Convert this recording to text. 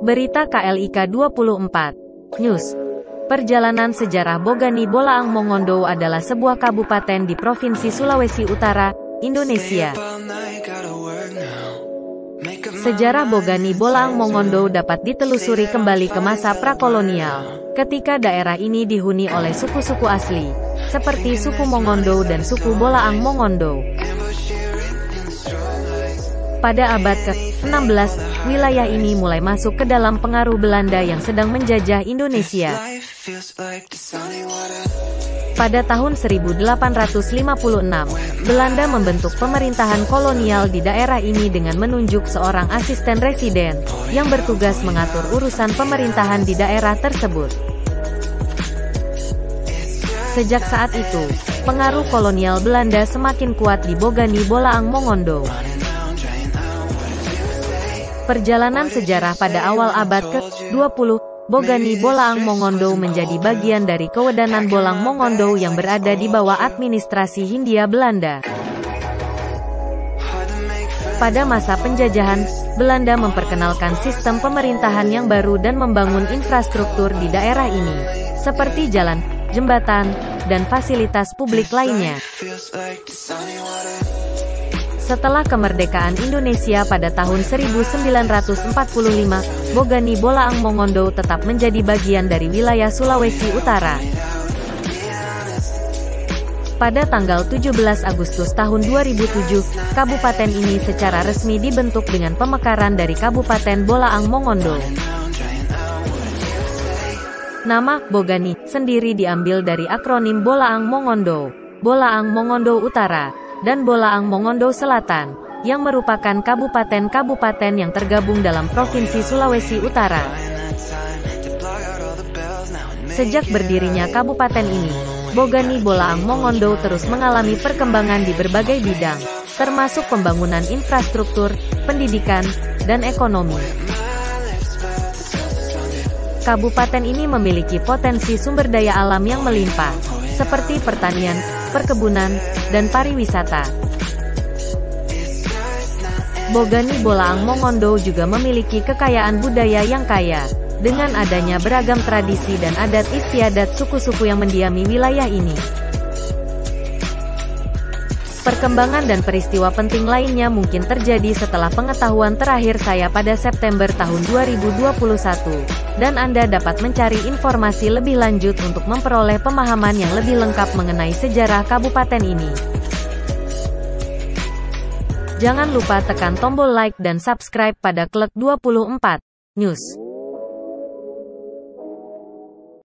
Berita KLIK 24 News. Perjalanan sejarah Bogani Bolaang Mongondo adalah sebuah kabupaten di Provinsi Sulawesi Utara, Indonesia. Sejarah Bogani Bolaang Mongondo dapat ditelusuri kembali ke masa prakolonial, ketika daerah ini dihuni oleh suku-suku asli, seperti suku Mongondo dan suku Bolaang Mongondo. Pada abad ke-16, wilayah ini mulai masuk ke dalam pengaruh Belanda yang sedang menjajah Indonesia. Pada tahun 1856, Belanda membentuk pemerintahan kolonial di daerah ini dengan menunjuk seorang asisten residen, yang bertugas mengatur urusan pemerintahan di daerah tersebut. Sejak saat itu, pengaruh kolonial Belanda semakin kuat di Bogani Bolaang Mongondo. Perjalanan sejarah pada awal abad ke-20, Bogani Bolaang Mongondo menjadi bagian dari Kewedanan Bolaang Mongondo yang berada di bawah administrasi Hindia Belanda. Pada masa penjajahan, Belanda memperkenalkan sistem pemerintahan yang baru dan membangun infrastruktur di daerah ini, seperti jalan, jembatan, dan fasilitas publik lainnya. Setelah kemerdekaan Indonesia pada tahun 1945, Bogani Bolaang Mongondo tetap menjadi bagian dari wilayah Sulawesi Utara. Pada tanggal 17 Agustus tahun 2007, kabupaten ini secara resmi dibentuk dengan pemekaran dari Kabupaten Bolaang Mongondo. Nama Bogani sendiri diambil dari akronim Bolaang Mongondo, Bolaang Mongondo Utara, dan Bolaang Mongondo Selatan, yang merupakan kabupaten-kabupaten yang tergabung dalam Provinsi Sulawesi Utara. Sejak berdirinya kabupaten ini, Bogani Bolaang Mongondo terus mengalami perkembangan di berbagai bidang, termasuk pembangunan infrastruktur, pendidikan, dan ekonomi. Kabupaten ini memiliki potensi sumber daya alam yang melimpah, seperti pertanian, perkebunan, dan pariwisata. Bogani Bolaang Mongondo juga memiliki kekayaan budaya yang kaya, dengan adanya beragam tradisi dan adat istiadat suku-suku yang mendiami wilayah ini. Perkembangan dan peristiwa penting lainnya mungkin terjadi setelah pengetahuan terakhir saya pada September tahun 2021, dan Anda dapat mencari informasi lebih lanjut untuk memperoleh pemahaman yang lebih lengkap mengenai sejarah kabupaten ini. Jangan lupa tekan tombol like dan subscribe pada KLIK 24 News.